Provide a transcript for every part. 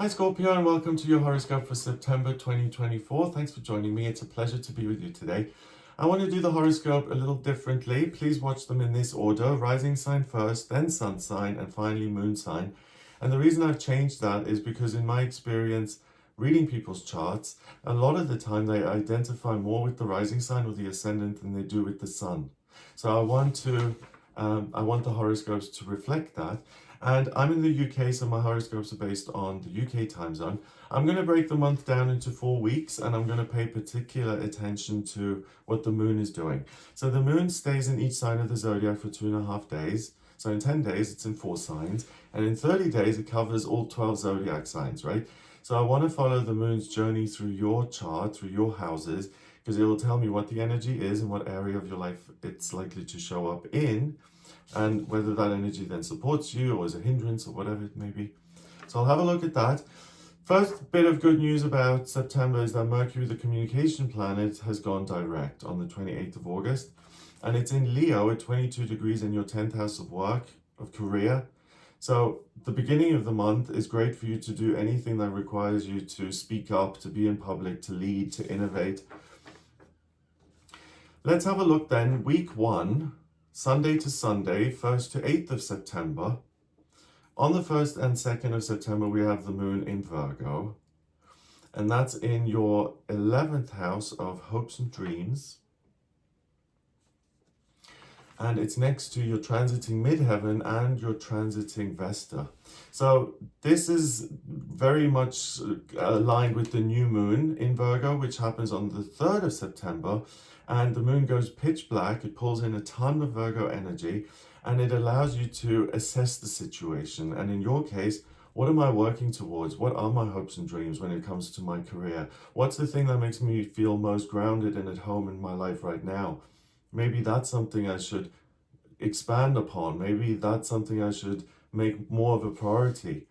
Hi Scorpio, and welcome to your horoscope for September 2024. Thanks for joining me. It's a pleasure to be with you today. I want to do the horoscope a little differently. Please watch them in this order: rising sign first, then sun sign, and finally moon sign. And the reason I've changed that is because in my experience reading people's charts, a lot of the time they identify more with the rising sign or the ascendant than they do with the sun. So I want the horoscopes to reflect that. And I'm in the UK, so my horoscopes are based on the UK time zone. I'm going to break the month down into 4 weeks, and I'm going to pay particular attention to what the moon is doing. So the moon stays in each sign of the zodiac for 2.5 days. So in 10 days, it's in 4 signs. And in 30 days, it covers all 12 zodiac signs, right? So I want to follow the moon's journey through your chart, through your houses, because it will tell me what the energy is and what area of your life it's likely to show up in, and whether that energy then supports you or is a hindrance or whatever it may be. So I'll have a look at that. First bit of good news about September is that Mercury, the communication planet, has gone direct on the 28th of August. And it's in Leo at 22 degrees in your 10th house of work, of career. So the beginning of the month is great for you to do anything that requires you to speak up, to be in public, to lead, to innovate. Let's have a look then. Week 1, Sunday to Sunday, 1st to 8th of September. On the 1st and 2nd of September, we have the moon in Virgo. And that's in your 11th house of hopes and dreams. And it's next to your transiting midheaven and your transiting Vesta. So this is very much aligned with the new moon in Virgo, which happens on the 3rd of September. And the moon goes pitch black. It pulls in a ton of Virgo energy, and it allows you to assess the situation. And in your case, what am I working towards? What are my hopes and dreams when it comes to my career? What's the thing that makes me feel most grounded and at home in my life right now? Maybe that's something I should expand upon. Maybe that's something I should make more of a priority.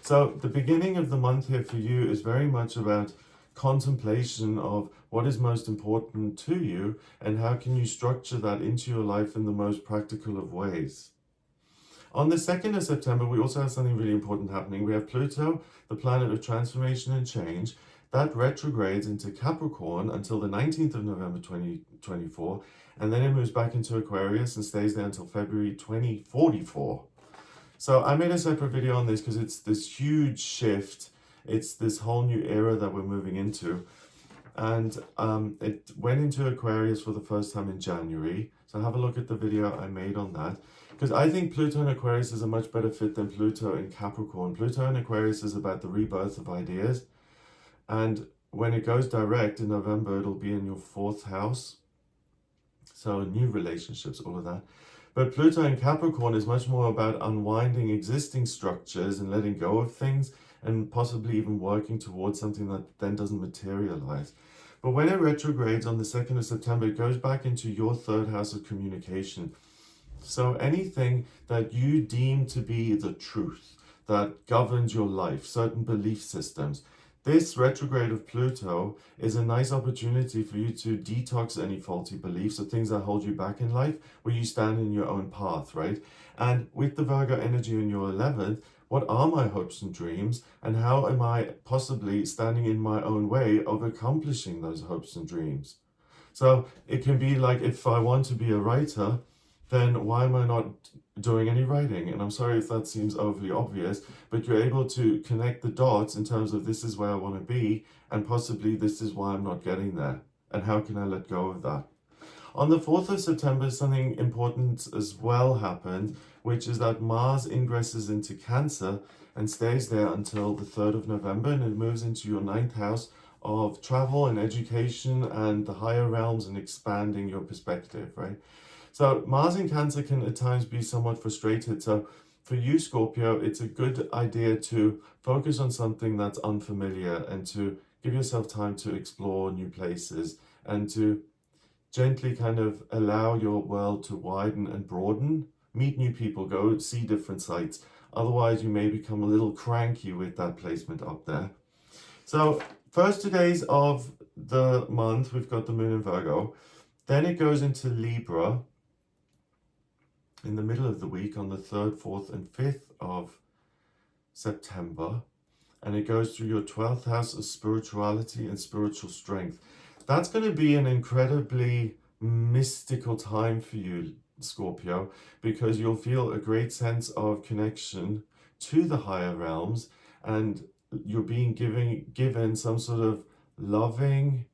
So the beginning of the month here for you is very much about contemplation of what is most important to you and how can you structure that into your life in the most practical of ways. On the 2nd of September, we also have something really important happening. We have Pluto, the planet of transformation and change, that retrogrades into Capricorn until the 19th of November 2024, and then it moves back into Aquarius and stays there until February 2044. So I made a separate video on this because it's this huge shift. It's this whole new era that we're moving into. And it went into Aquarius for the first time in January. So have a look at the video I made on that. Because I think Pluto in Aquarius is a much better fit than Pluto in Capricorn. Pluto in Aquarius is about the rebirth of ideas. And when it goes direct in November, it'll be in your 4th house. So new relationships, all of that. But Pluto in Capricorn is much more about unwinding existing structures and letting go of things, and possibly even working towards something that then doesn't materialize. But when it retrogrades on the 2nd of September, it goes back into your 3rd house of communication. So anything that you deem to be the truth that governs your life, certain belief systems, this retrograde of Pluto is a nice opportunity for you to detox any faulty beliefs or things that hold you back in life, where you stand in your own path, right? And with the Virgo energy in your 11th, what are my hopes and dreams, and how am I possibly standing in my own way of accomplishing those hopes and dreams? So it can be like, if I want to be a writer, then why am I not doing any writing? And I'm sorry if that seems overly obvious, but you're able to connect the dots in terms of this is where I want to be, and possibly this is why I'm not getting there. And how can I let go of that? On the 4th of September, something important as well happened, which is that Mars ingresses into Cancer and stays there until the 3rd of November, and it moves into your 9th house of travel and education and the higher realms and expanding your perspective, right? So Mars in Cancer can at times be somewhat frustrated. So for you, Scorpio, it's a good idea to focus on something that's unfamiliar and to give yourself time to explore new places and to gently kind of allow your world to widen and broaden, meet new people, go see different sites. Otherwise, you may become a little cranky with that placement up there. So first 2 days of the month, we've got the moon in Virgo. Then it goes into Libra in the middle of the week on the 3rd, 4th, and 5th of September. and it goes through your 12th house of spirituality and spiritual strength. That's going to be an incredibly mystical time for you, Scorpio, because you'll feel a great sense of connection to the higher realms, and you're being given some sort of loving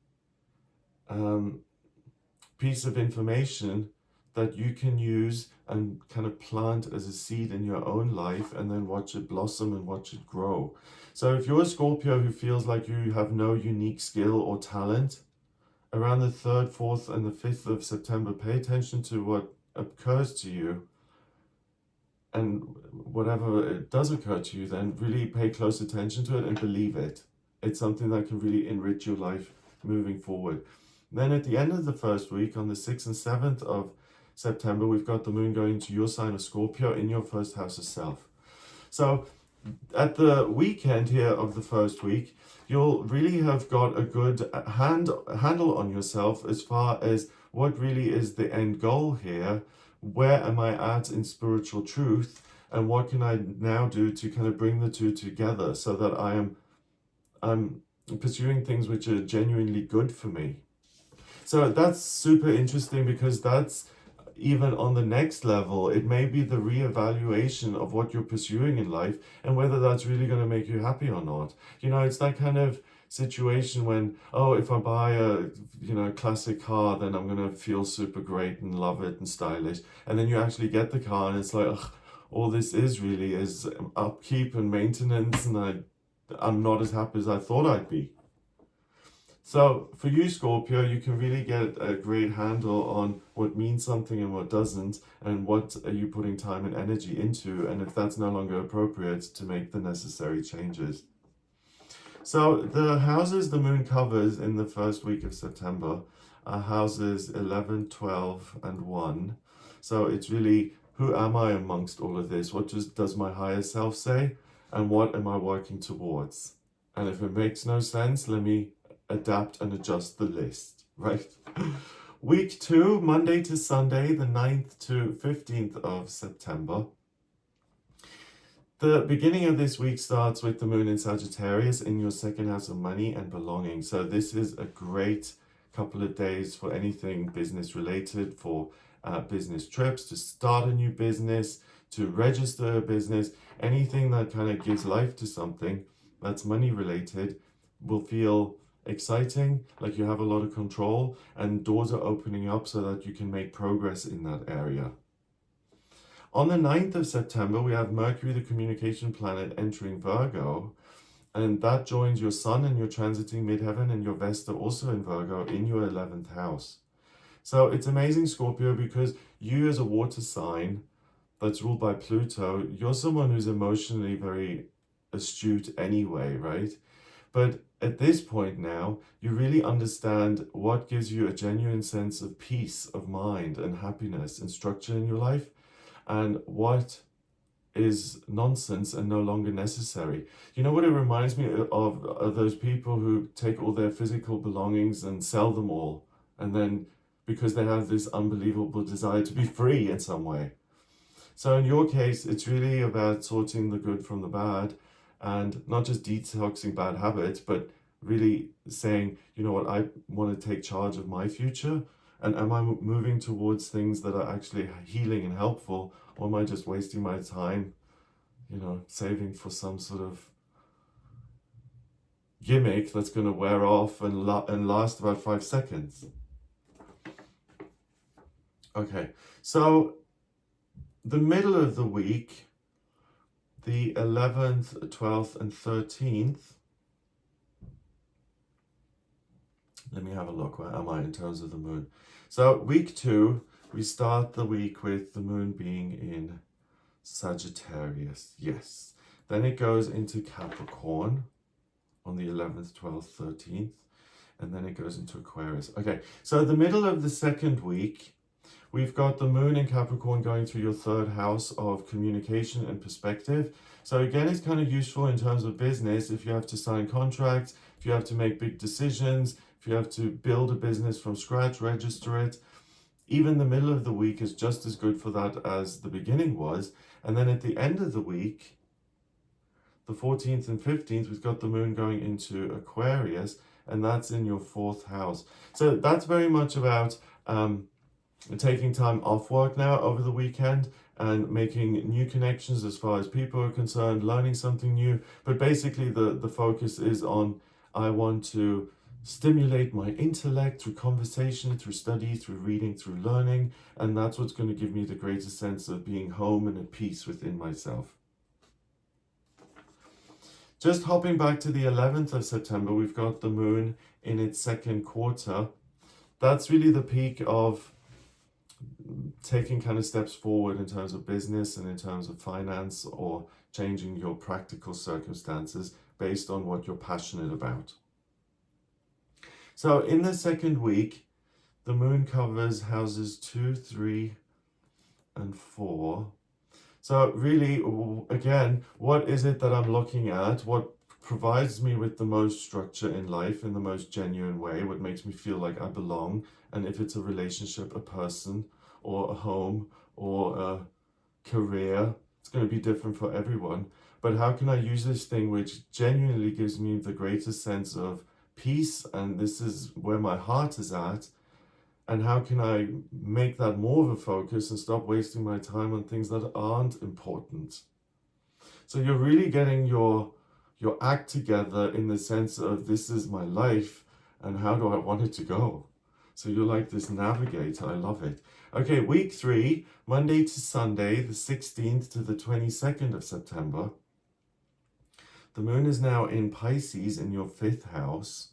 piece of information that you can use and kind of plant as a seed in your own life, and then watch it blossom and watch it grow. So if you're a Scorpio who feels like you have no unique skill or talent, around the 3rd, 4th, and the 5th of September, pay attention to what occurs to you. And whatever it does occur to you, then really pay close attention to it and believe it. It's something that can really enrich your life moving forward. Then at the end of the first week, on the 6th and 7th of September, we've got the moon going to your sign of Scorpio in your first house of self. So at the weekend here of the first week, you'll really have got a good handle on yourself as far as what really is the end goal here. Where am I at in spiritual truth, and what can I now do to kind of bring the two together so that I'm pursuing things which are genuinely good for me. So that's super interesting, because that's even on the next level. It may be the reevaluation of what you're pursuing in life and whether that's really going to make you happy or not. You know, it's that kind of situation when, oh, if I buy a classic car, then I'm going to feel super great and love it and stylish. And then you actually get the car and it's like, ugh, all this is really is upkeep and maintenance, and I'm not as happy as I thought I'd be. So for you, Scorpio, you can really get a great handle on what means something and what doesn't, and what are you putting time and energy into, and if that's no longer appropriate, to make the necessary changes. So the houses the moon covers in the first week of September are houses 11, 12, and 1. So it's really, who am I amongst all of this? What does my higher self say? And what am I working towards? And if it makes no sense, let me adapt and adjust the list, right? Week 2, Monday to Sunday, the 9th to 15th of September. The beginning of this week starts with the moon in Sagittarius in your second house of money and belonging. So this is a great couple of days for anything business related, for business trips, to start a new business, to register a business. Anything that kind of gives life to something that's money related will feel exciting, like you have a lot of control, and doors are opening up so that you can make progress in that area. On the 9th of September, we have Mercury, the communication planet, entering Virgo, and that joins your Sun and your transiting midheaven, and your Vesta also in Virgo in your 11th house. So it's amazing, Scorpio, because you as a water sign that's ruled by Pluto, you're someone who's emotionally very astute anyway, right? But at this point now, you really understand what gives you a genuine sense of peace of mind and happiness and structure in your life, and what is nonsense and no longer necessary. You know what it reminds me of? Are those people who take all their physical belongings and sell them all, and then because they have this unbelievable desire to be free in some way. So in your case, it's really about sorting the good from the bad, and not just detoxing bad habits, but really saying, you know what, I want to take charge of my future, and am I moving towards things that are actually healing and helpful, or am I just wasting my time, saving for some sort of gimmick that's going to wear off and last about 5 seconds? Okay, so the middle of the week, the 11th, 12th, and 13th, let me have a look. Where am I in terms of the moon? So week 2, we start the week with the moon being in Sagittarius. Yes. Then it goes into Capricorn on the 11th, 12th, 13th. And then it goes into Aquarius. Okay, so the middle of the second week, we've got the moon in Capricorn going through your 3rd house of communication and perspective. So again, it's kind of useful in terms of business. If you have to sign contracts, if you have to make big decisions, if you have to build a business from scratch, register it, even the middle of the week is just as good for that as the beginning was. And then at the end of the week, the 14th and 15th, we've got the moon going into Aquarius, and that's in your 4th house. So that's very much about taking time off work now over the weekend and making new connections as far as people are concerned, learning something new. But basically the focus is on, I want to stimulate my intellect through conversation, through study, through reading, through learning, and that's what's going to give me the greatest sense of being home and at peace within myself. Just hopping back to the 11th of September, we've got the moon in its 2nd quarter. That's really the peak of taking kind of steps forward in terms of business and in terms of finance, or changing your practical circumstances based on what you're passionate about. So in the 2nd week, the moon covers houses 2, 3, and 4. So really, again, what is it that I'm looking at? What provides me with the most structure in life in the most genuine way? What makes me feel like I belong? And if it's a relationship, a person, or a home, or a career, it's going to be different for everyone. But how can I use this thing which genuinely gives me the greatest sense of peace, and this is where my heart is at, and how can I make that more of a focus and stop wasting my time on things that aren't important? So you're really getting your act together in the sense of, this is my life and how do I want it to go? So you're like this navigator. I love it. Okay, week 3, Monday to Sunday, the 16th to the 22nd of September. The moon is now in Pisces in your 5th house.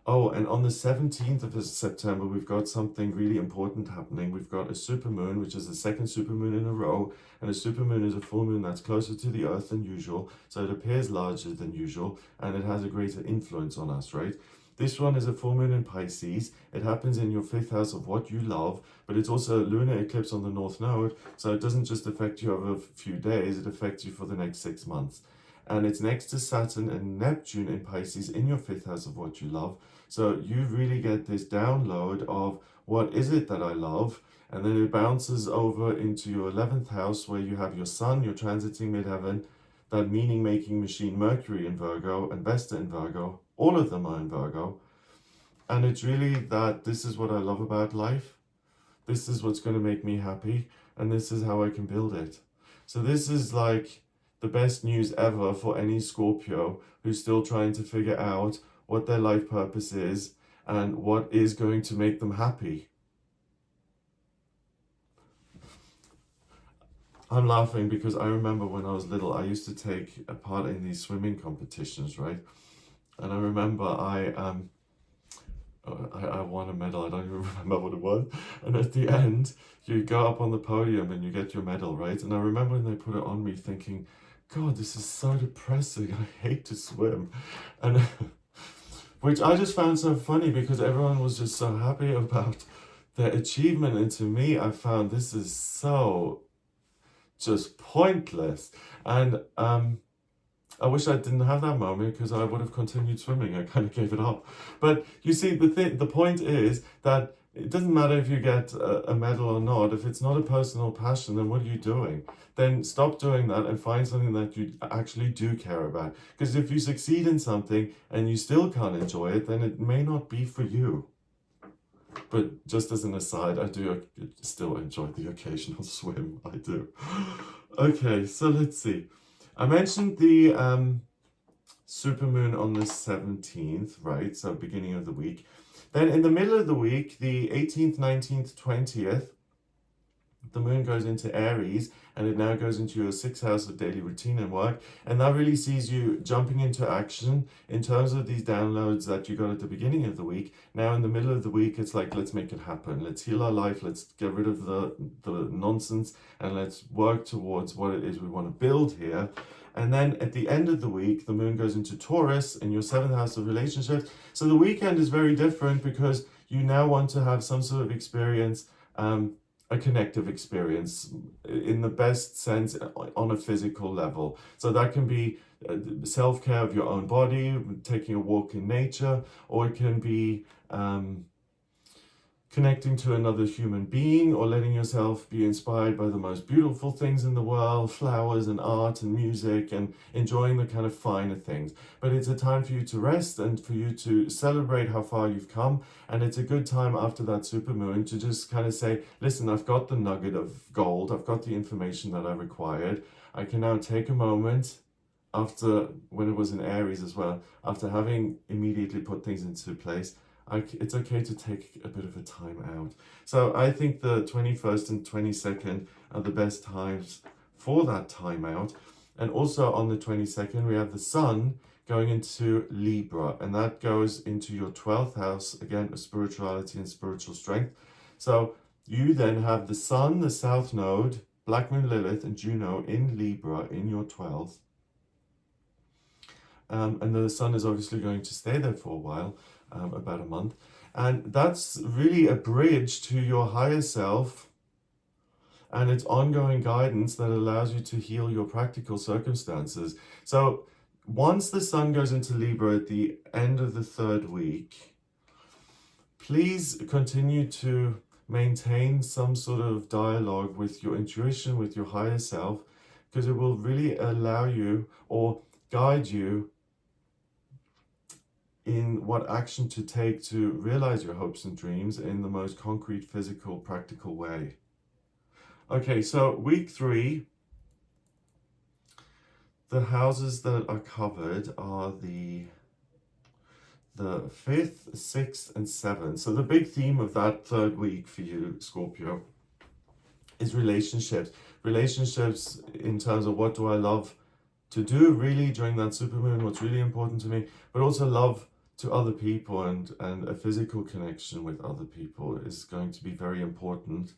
Oh, and on the 17th of September, we've got something really important happening. We've got a supermoon, which is the 2nd supermoon in a row. And a supermoon is a full moon that's closer to the earth than usual. So it appears larger than usual, and it has a greater influence on us, right? This one is a full moon in Pisces. It happens in your 5th house of what you love, but it's also a lunar eclipse on the North Node. So it doesn't just affect you over a few days, it affects you for the next 6 months. And it's next to Saturn and Neptune in Pisces in your 5th house of what you love. So you really get this download of, what is it that I love? And then it bounces over into your 11th house, where you have your sun, you're transiting midheaven, that meaning-making machine Mercury in Virgo and Vesta in Virgo. All of them are in Virgo. And it's really that this is what I love about life. This is what's going to make me happy. And this is how I can build it. So this is like the best news ever for any Scorpio who's still trying to figure out what their life purpose is and what is going to make them happy. I'm laughing because I remember when I was little, I used to take a part in these swimming competitions, right? And I remember I won a medal. I don't even remember what it was. And at the end, you go up on the podium and you get your medal, right? And I remember when they put it on me thinking, God, this is so depressing. I hate to swim. And which I just found so funny because everyone was just so happy about their achievement. And to me, I found this is so just pointless. And I wish I didn't have that moment, because I would have continued swimming. I kind of gave it up. But you see, the point is that it doesn't matter if you get a medal or not. If it's not a personal passion, then what are you doing? Then stop doing that and find something that you actually do care about. Because if you succeed in something and you still can't enjoy it, then it may not be for you. But just as an aside, I do still enjoy the occasional swim. I do. Okay, so let's see. I mentioned the supermoon on the 17th, right? So beginning of the week. Then in the middle of the week, the 18th, 19th, 20th, the moon goes into Aries, and it now goes into your 6th house of daily routine and work. And that really sees you jumping into action in terms of these downloads that you got at the beginning of the week. Now in the middle of the week, it's like, let's make it happen. Let's heal our life. Let's get rid of the nonsense, and let's work towards what it is we want to build here. And then at the end of the week, the moon goes into Taurus in your 7th house of relationships. So the weekend is very different because you now want to have some sort of experience, a connective experience in the best sense on a physical level. So that can be self-care of your own body, taking a walk in nature, or it can be connecting to another human being or letting yourself be inspired by the most beautiful things in the world, flowers and art and music, and enjoying the kind of finer things. But it's a time for you to rest and for you to celebrate how far you've come. And it's a good time after that supermoon to just kind of say, listen, I've got the nugget of gold. I've got the information that I required. I can now take a moment after, when it was in Aries as well, after having immediately put things into place, it's okay to take a bit of a time out. So I think the 21st and 22nd are the best times for that time out. And also on the 22nd, we have the sun going into Libra, and that goes into your 12th house, again, of spirituality and spiritual strength. So you then have the sun, the south node, Black Moon Lilith, and Juno in Libra in your 12th. And the sun is obviously going to stay there for a while, about a month. And that's really a bridge to your higher self, and it's ongoing guidance that allows you to heal your practical circumstances. So once the sun goes into Libra at the end of the 3rd week, please continue to maintain some sort of dialogue with your intuition, with your higher self, because it will really allow you or guide you in what action to take to realize your hopes and dreams in the most concrete, physical, practical way. Okay, so week 3, the houses that are covered are the 5th, 6th, and 7th. So the big theme of that 3rd week for you, Scorpio, is relationships. Relationships in terms of what do I love to do really during that supermoon, what's really important to me, but also love to other people, and a physical connection with other people is going to be very important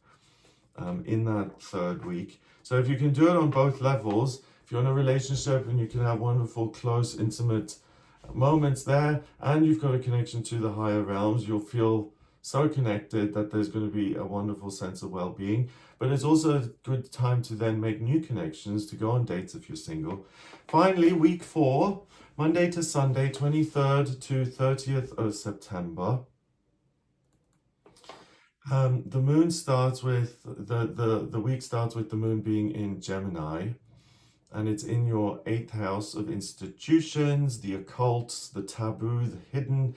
in that 3rd week. So if you can do it on both levels, if you're in a relationship and you can have wonderful, close, intimate moments there, and you've got a connection to the higher realms, you'll feel so connected that there's going to be a wonderful sense of well-being. But it's also a good time to then make new connections, to go on dates if you're single. Finally, week 4, Monday to Sunday, 23rd to 30th of September. The moon starts with, the week starts with the moon being in Gemini, and it's in your 8th house of institutions, the occult, the taboo, the hidden,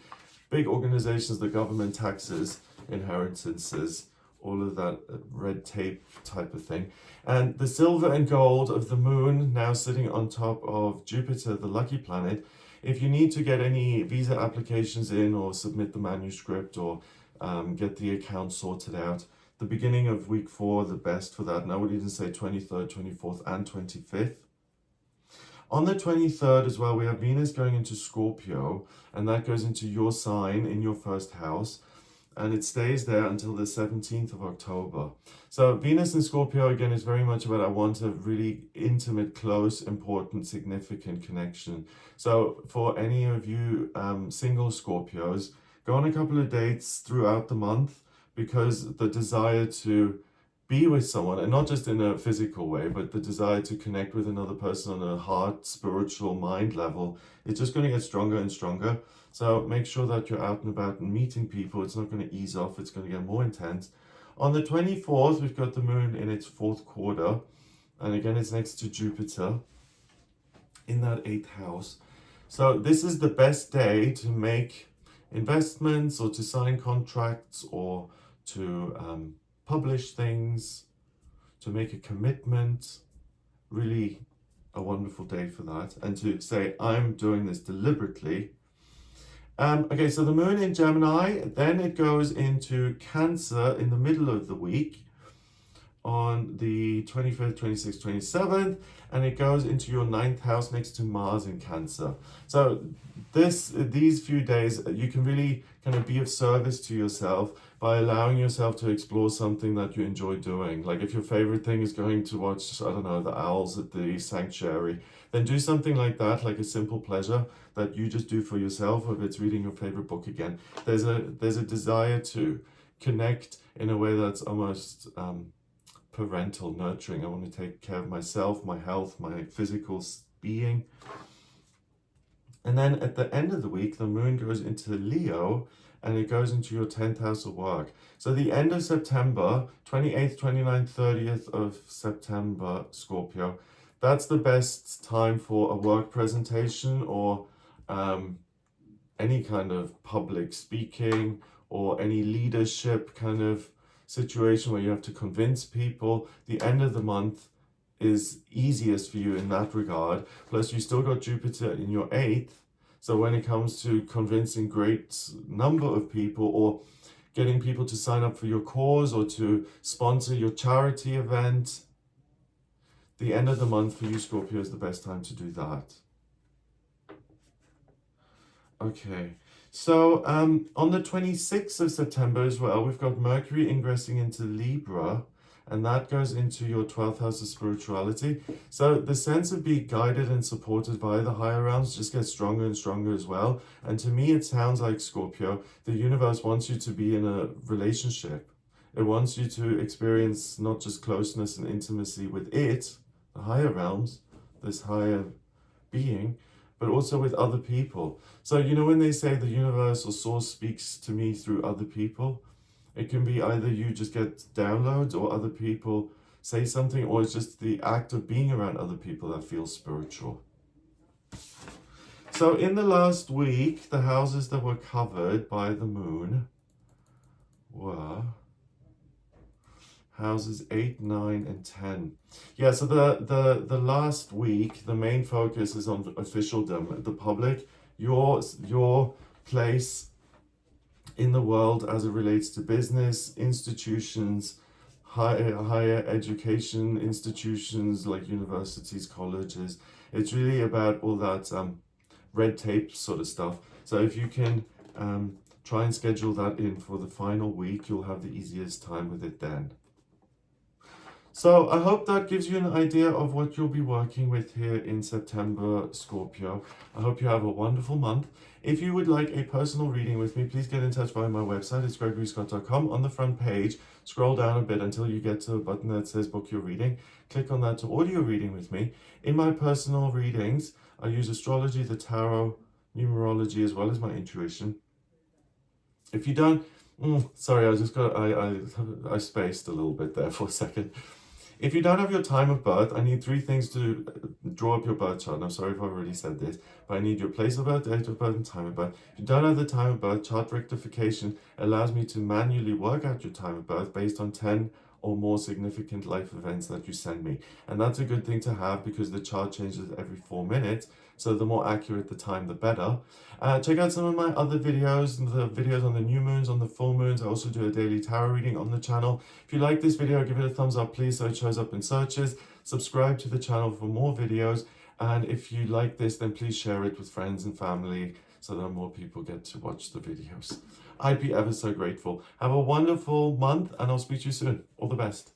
big organizations, the government, taxes, inheritances, all of that red tape type of thing. And the silver and gold of the moon now sitting on top of Jupiter, the lucky planet. If you need to get any visa applications in or submit the manuscript or get the account sorted out, the beginning of week 4, the best for that. And I would even say 23rd, 24th, and 25th. On the 23rd as well, we have Venus going into Scorpio, and that goes into your sign in your 1st house, and it stays there until the 17th of October. So Venus in Scorpio, again, is very much about I want a really intimate, close, important, significant connection. So for any of you single Scorpios, go on a couple of dates throughout the month, because the desire to be with someone, and not just in a physical way, but the desire to connect with another person on a heart, spiritual, mind level, it's just going to get stronger and stronger. So make sure that you're out and about and meeting people. It's not going to ease off, it's going to get more intense. On the 24th, we've got the moon in its 4th quarter, and again, it's next to Jupiter in that 8th house. So this is the best day to make investments or to sign contracts or to publish things, to make a commitment. Really a wonderful day for that, and to say I'm doing this deliberately. Okay, so the moon in Gemini, then it goes into Cancer in the middle of the week on the 25th, 26th, 27th, and it goes into your 9th house next to Mars in Cancer. So these few days, you can really kind of be of service to yourself by allowing yourself to explore something that you enjoy doing. Like if your favorite thing is going to watch, I don't know, the owls at the sanctuary, then do something like that, like a simple pleasure that you just do for yourself. If it's reading your favorite book again, there's a desire to connect in a way that's almost parental, nurturing. I want to take care of myself, my health, my physical being. And then at the end of the week, the moon goes into Leo and it goes into your 10th house of work. So the end of September, 28th, 29th, 30th of September, Scorpio, that's the best time for a work presentation or any kind of public speaking or any leadership kind of situation where you have to convince people. The end of the month is easiest for you in that regard. Plus, you still got Jupiter in your 8th. So when it comes to convincing great number of people or getting people to sign up for your cause or to sponsor your charity event, the end of the month for you, Scorpio, is the best time to do that. Okay, so on the 26th of September as well, we've got Mercury ingressing into Libra, and that goes into your 12th house of spirituality. So the sense of being guided and supported by the higher realms just gets stronger and stronger as well. And to me, it sounds like, Scorpio, the universe wants you to be in a relationship. It wants you to experience not just closeness and intimacy with it, the higher realms, this higher being, but also with other people. So, you know, when they say the universe or source speaks to me through other people, it can be either you just get downloads or other people say something, or it's just the act of being around other people that feels spiritual. So in the last week, the houses that were covered by the moon were houses 8, 9, and 10. Yeah, so the last week, the main focus is on officialdom, the public, your place in the world as it relates to business, institutions, higher education institutions like universities, colleges. It's really about all that red tape sort of stuff. So if you can try and schedule that in for the final week, you'll have the easiest time with it then. So I hope that gives you an idea of what you'll be working with here in September, Scorpio. I hope you have a wonderful month. If you would like a personal reading with me, please get in touch via my website. It's gregoryscott.com. On the front page, scroll down a bit until you get to a button that says book your reading. Click on that to audio reading with me. In my personal readings, I use astrology, the tarot, numerology, as well as my intuition. If you don't, sorry, I spaced a little bit there for a second. If you don't have your time of birth, I need 3 things to draw up your birth chart. And I'm sorry if I've already said this, but I need your place of birth, date of birth, and time of birth. If you don't have the time of birth, chart rectification allows me to manually work out your time of birth based on 10 or more significant life events that you send me. And that's a good thing to have because the chart changes every 4 minutes. So the more accurate the time, the better. Check out some of my other videos, the videos on the new moons, on the full moons. I also do a daily tarot reading on the channel. If you like this video, give it a thumbs up, please, so it shows up in searches. Subscribe to the channel for more videos. And if you like this, then please share it with friends and family so that more people get to watch the videos. I'd be ever so grateful. Have a wonderful month, and I'll speak to you soon. All the best.